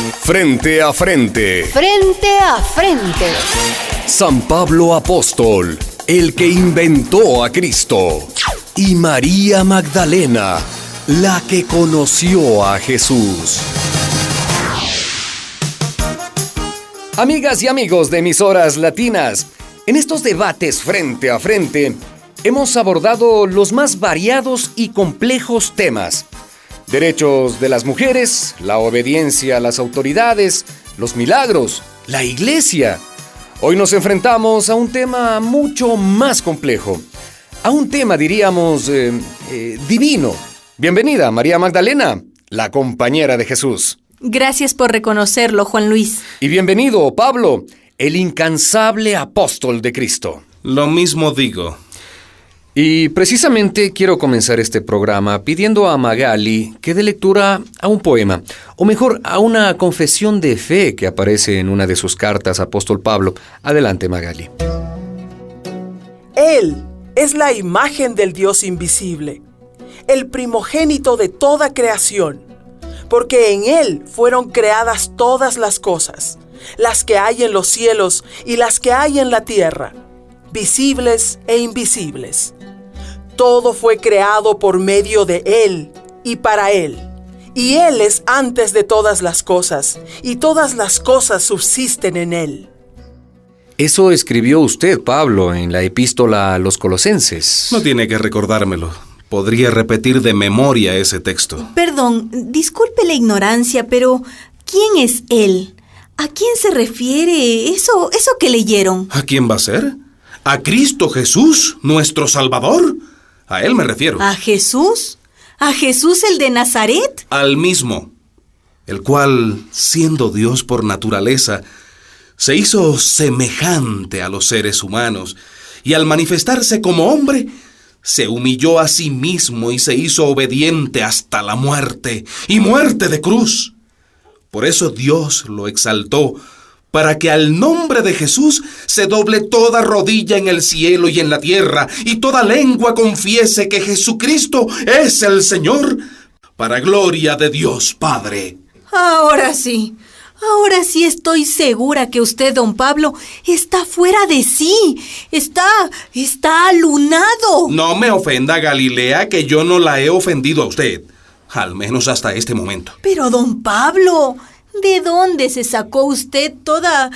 Frente a frente. Frente a frente. San Pablo Apóstol, el que inventó a Cristo. Y María Magdalena, la que conoció a Jesús. Amigas y amigos de Emisoras Latinas, en estos debates frente a frente, hemos abordado los más variados y complejos temas. Derechos de las mujeres, la obediencia a las autoridades, los milagros, la iglesia. Hoy nos enfrentamos a un tema mucho más complejo. A un tema, diríamos, divino. Bienvenida, María Magdalena, la compañera de Jesús. Gracias por reconocerlo, Juan Luis. Y bienvenido, Pablo, el incansable apóstol de Cristo. Lo mismo digo. Y precisamente quiero comenzar este programa pidiendo a Magali que dé lectura a un poema, o mejor, a una confesión de fe que aparece en una de sus cartas, apóstol Pablo. Adelante, Magali. Él es la imagen del Dios invisible, el primogénito de toda creación, porque en Él fueron creadas todas las cosas, las que hay en los cielos y las que hay en la tierra, visibles e invisibles. Todo fue creado por medio de Él y para Él. Y Él es antes de todas las cosas, y todas las cosas subsisten en Él. Eso escribió usted, Pablo, en la epístola a los Colosenses. No tiene que recordármelo. Podría repetir de memoria ese texto. Perdón, disculpe la ignorancia, pero ¿quién es Él? ¿A quién se refiere eso que leyeron? ¿A quién va a ser? ¿A Cristo Jesús, nuestro Salvador? A Él me refiero. ¿A Jesús? ¿A Jesús el de Nazaret? Al mismo, el cual, siendo Dios por naturaleza, se hizo semejante a los seres humanos, y al manifestarse como hombre, se humilló a sí mismo y se hizo obediente hasta la muerte, y muerte de cruz. Por eso Dios lo exaltó, para que al nombre de Jesús se doble toda rodilla en el cielo y en la tierra, y toda lengua confiese que Jesucristo es el Señor, para gloria de Dios Padre. Ahora sí estoy segura que usted, don Pablo, está fuera de sí. Está alunado. No me ofenda, Galilea, que yo no la he ofendido a usted, al menos hasta este momento. Pero, don Pablo, ¿de dónde se sacó usted toda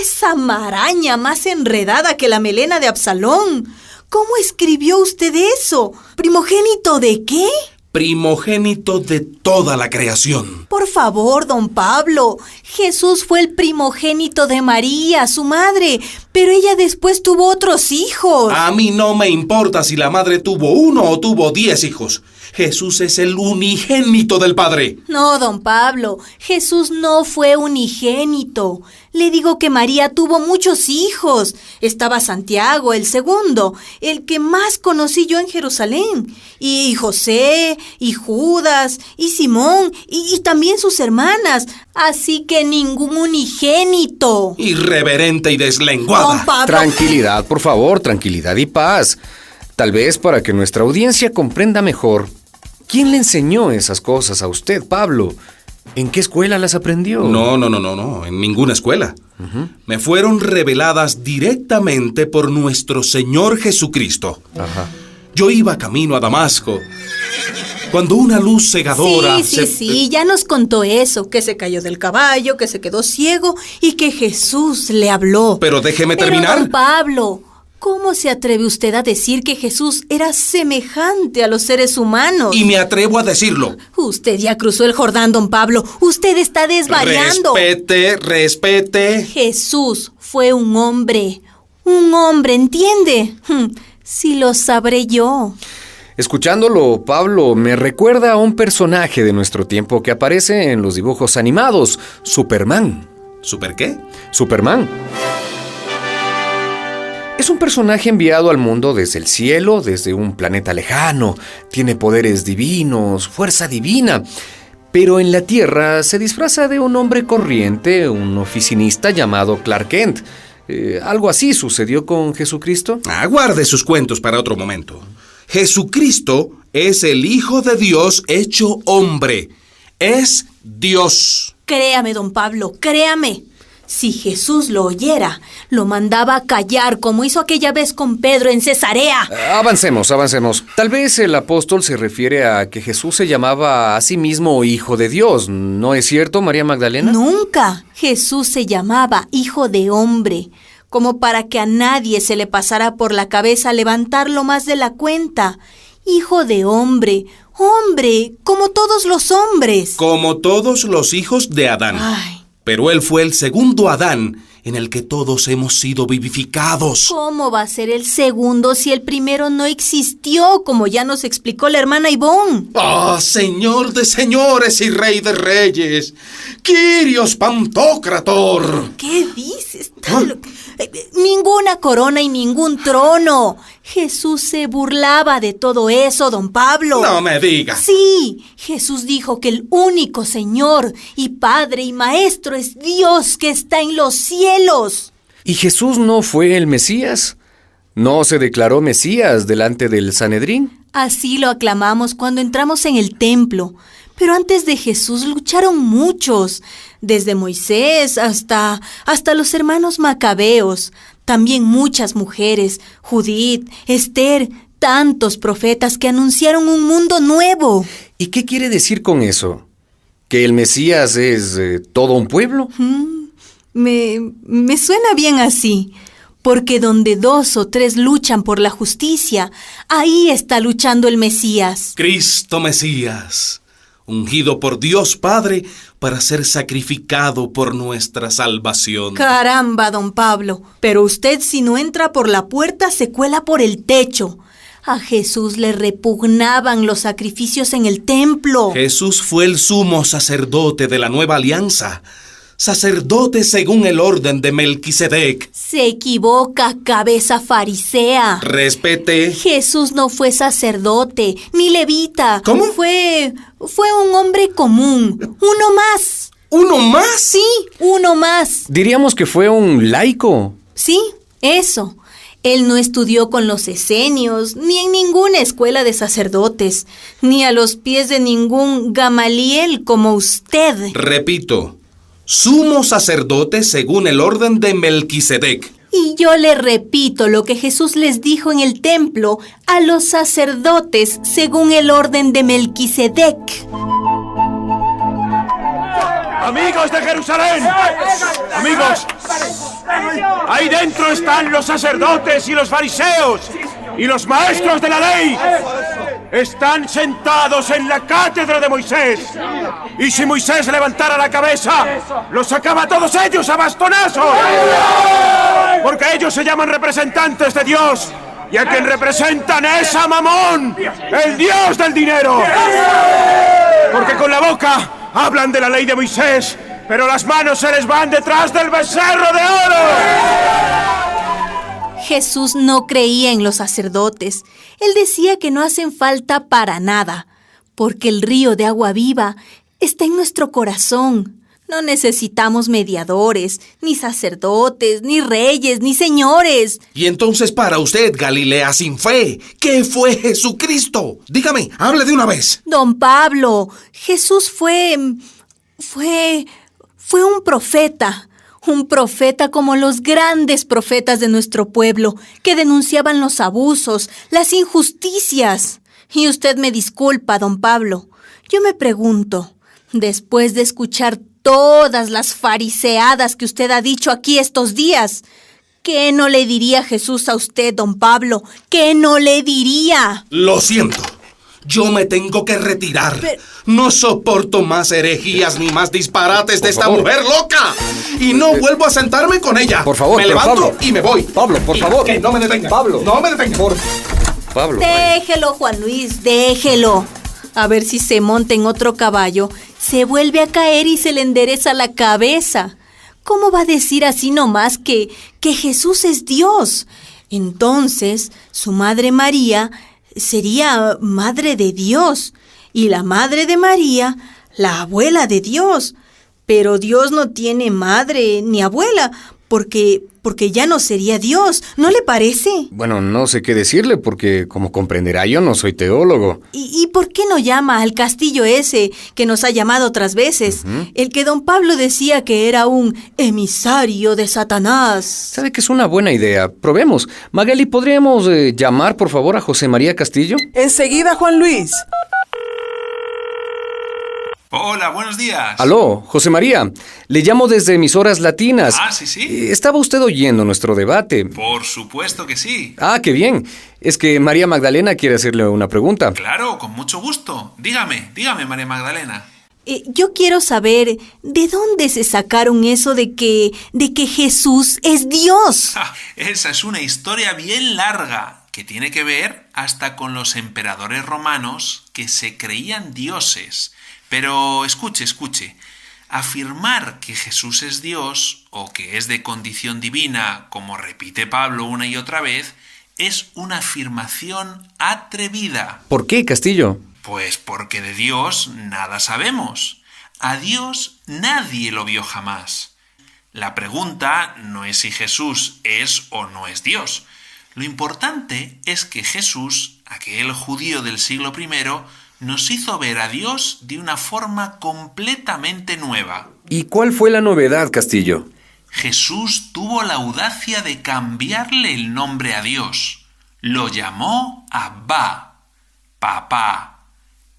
esa maraña más enredada que la melena de Absalón? ¿Cómo escribió usted eso? ¿Primogénito de qué? Primogénito de toda la creación. Por favor, don Pablo, Jesús fue el primogénito de María, su madre, pero ella después tuvo otros hijos. A mí no me importa si la madre tuvo 1 o tuvo 10 hijos. Jesús es el unigénito del Padre. No, don Pablo, Jesús no fue unigénito. Le digo que María tuvo muchos hijos. Estaba Santiago, el segundo, el que más conocí yo en Jerusalén. Y José, y Judas, y Simón, y también sus hermanas. Así que ningún unigénito. Irreverente y deslenguada. Don Pablo. Tranquilidad, por favor, tranquilidad y paz. Tal vez para que nuestra audiencia comprenda mejor. ¿Quién le enseñó esas cosas a usted, Pablo? ¿En qué escuela las aprendió? No, en ninguna escuela. Me fueron reveladas directamente por nuestro Señor Jesucristo. Ajá. Yo iba camino a Damasco, cuando una luz cegadora... Sí, ya nos contó eso, que se cayó del caballo, que se quedó ciego y que Jesús le habló. Pero déjeme terminar. Don Pablo, ¿cómo se atreve usted a decir que Jesús era semejante a los seres humanos? Y me atrevo a decirlo. Usted ya cruzó el Jordán, don Pablo. Usted está desvariando. Respete. Jesús fue un hombre, ¿entiende? Si lo sabré yo. Escuchándolo, Pablo, me recuerda a un personaje de nuestro tiempo que aparece en los dibujos animados, Superman. ¿Super qué? Superman. Es un personaje enviado al mundo desde el cielo, desde un planeta lejano. Tiene poderes divinos, fuerza divina. Pero en la Tierra se disfraza de un hombre corriente, un oficinista llamado Clark Kent. ¿Algo así sucedió con Jesucristo? Guarde sus cuentos para otro momento. Jesucristo es el Hijo de Dios hecho hombre. Es Dios. Créame, don Pablo, créame. Si Jesús lo oyera, lo mandaba a callar como hizo aquella vez con Pedro en Cesarea. Avancemos. Tal vez el apóstol se refiere a que Jesús se llamaba a sí mismo Hijo de Dios. ¿No es cierto, María Magdalena? Nunca. Jesús se llamaba Hijo de Hombre, como para que a nadie se le pasara por la cabeza levantarlo más de la cuenta. Hijo de hombre, como todos los hombres. Como todos los hijos de Adán. Ay. Pero él fue el segundo Adán, en el que todos hemos sido vivificados. ¿Cómo va a ser el segundo si el primero no existió, como ya nos explicó la hermana Ivonne? ¡Ah, Señor de señores y Rey de reyes! ¡Kyrios Pantocrator! ¿Qué dices? Ninguna corona y ningún trono. Jesús se burlaba de todo eso, don Pablo. ¡No me diga! Sí, Jesús dijo que el único Señor y Padre y Maestro es Dios que está en los cielos. ¿Y Jesús no fue el Mesías? ¿No se declaró Mesías delante del Sanedrín? Así lo aclamamos cuando entramos en el templo. Pero antes de Jesús lucharon muchos, desde Moisés hasta los hermanos macabeos. También muchas mujeres, Judith, Esther, tantos profetas que anunciaron un mundo nuevo. ¿Y qué quiere decir con eso? ¿Que el Mesías es todo un pueblo? Me suena bien así. Porque donde 2 o 3 luchan por la justicia, ahí está luchando el Mesías. Cristo Mesías, ungido por Dios Padre para ser sacrificado por nuestra salvación. Caramba, don Pablo, pero usted si no entra por la puerta se cuela por el techo. A Jesús le repugnaban los sacrificios en el templo. Jesús fue el sumo sacerdote de la nueva alianza, sacerdote según el orden de Melquisedec. Se equivoca, cabeza farisea. Respete. Jesús no fue sacerdote, ni levita. ¿Cómo? Fue un hombre común, uno más. ¿Uno más? Sí, uno más. Diríamos que fue un laico. Sí, eso. Él no estudió con los esenios, ni en ninguna escuela de sacerdotes, ni a los pies de ningún Gamaliel como usted. Repito, sumo sacerdote según el orden de Melquisedec. Y yo le repito lo que Jesús les dijo en el templo a los sacerdotes según el orden de Melquisedec. Amigos de Jerusalén, amigos, ahí dentro están los sacerdotes y los fariseos y los maestros de la ley. Están sentados en la cátedra de Moisés. Y si Moisés levantara la cabeza, los sacaba a todos ellos a bastonazos. Porque ellos se llaman representantes de Dios. Y a quien representan es a Mamón, el dios del dinero. Porque con la boca hablan de la ley de Moisés, pero las manos se les van detrás del becerro de oro. Jesús no creía en los sacerdotes. Él decía que no hacen falta para nada, porque el río de agua viva está en nuestro corazón. No necesitamos mediadores, ni sacerdotes, ni reyes, ni señores. Y entonces para usted, Galilea sin fe, ¿qué fue Jesucristo? Dígame, hable de una vez. Don Pablo, Jesús fue un profeta. Un profeta como los grandes profetas de nuestro pueblo, que denunciaban los abusos, las injusticias. Y usted me disculpa, don Pablo. Yo me pregunto, después de escuchar todas las fariseadas que usted ha dicho aquí estos días, ¿qué no le diría Jesús a usted, don Pablo? ¿Qué no le diría? Lo siento. Yo me tengo que retirar. No soporto más herejías ni más disparates de esta mujer loca. Y no vuelvo a sentarme con ella. Por favor, me levanto Pablo, y me voy. Pablo, por favor. Que no me detenga. Pablo. No me detenga. Pablo. Déjelo, Juan Luis, déjelo. A ver si se monta en otro caballo, se vuelve a caer y se le endereza la cabeza. ¿Cómo va a decir así nomás que Jesús es Dios? Entonces, su madre María sería madre de Dios, y la madre de María, la abuela de Dios. Pero Dios no tiene madre ni abuela, porque ya no sería Dios, ¿no le parece? Bueno, no sé qué decirle porque, como comprenderá, yo no soy teólogo. ¿Y por qué no llama al castillo ese que nos ha llamado otras veces? El que don Pablo decía que era un emisario de Satanás. ¿Sabe que es una buena idea? Probemos. Magali, ¿podríamos llamar, por favor, a José María Castillo? Enseguida, Juan Luis. Hola, buenos días. Aló, José María. Le llamo desde Emisoras Latinas. Ah, sí. ¿Estaba usted oyendo nuestro debate? Por supuesto que sí. Ah, qué bien. Es que María Magdalena quiere hacerle una pregunta. Claro, con mucho gusto. Dígame, María Magdalena. Yo quiero saber de dónde se sacaron eso de que Jesús es Dios. Esa es una historia bien larga que tiene que ver hasta con los emperadores romanos que se creían dioses. Pero escuche. Afirmar que Jesús es Dios o que es de condición divina, como repite Pablo una y otra vez, es una afirmación atrevida. ¿Por qué, Castillo? Pues porque de Dios nada sabemos. A Dios nadie lo vio jamás. La pregunta no es si Jesús es o no es Dios. Lo importante es que Jesús, aquel judío del siglo I, nos hizo ver a Dios de una forma completamente nueva. ¿Y cuál fue la novedad, Castillo? Jesús tuvo la audacia de cambiarle el nombre a Dios. Lo llamó Abba, papá,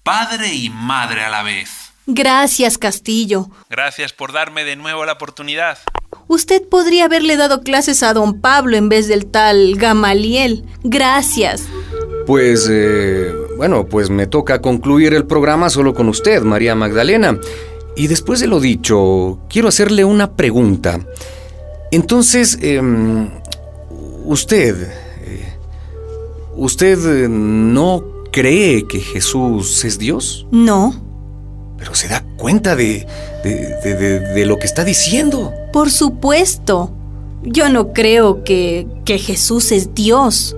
padre y madre a la vez. Gracias, Castillo. Gracias por darme de nuevo la oportunidad. Usted podría haberle dado clases a don Pablo en vez del tal Gamaliel. Gracias. Pues me toca concluir el programa solo con usted, María Magdalena. Y después de lo dicho, quiero hacerle una pregunta. Entonces, ¿usted no cree que Jesús es Dios? No. Pero se da cuenta de lo que está diciendo. Por supuesto. Yo no creo que Jesús es Dios.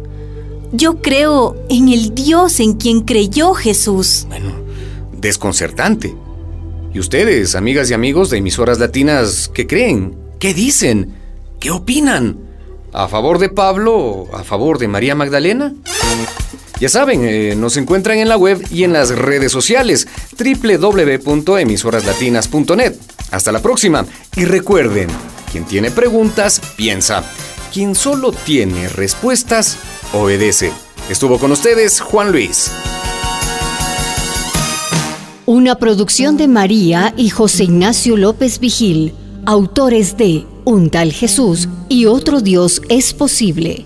Yo creo en el Dios en quien creyó Jesús. Bueno, desconcertante. ¿Y ustedes, amigas y amigos de Emisoras Latinas, qué creen? ¿Qué dicen? ¿Qué opinan? ¿A favor de Pablo o a favor de María Magdalena? Ya saben, nos encuentran en la web y en las redes sociales www.emisoraslatinas.net. Hasta la próxima. Y recuerden, quien tiene preguntas, piensa. Quien solo tiene respuestas, obedece. Estuvo con ustedes Juan Luis. Una producción de María y José Ignacio López Vigil, autores de Un tal Jesús y otro Dios es posible.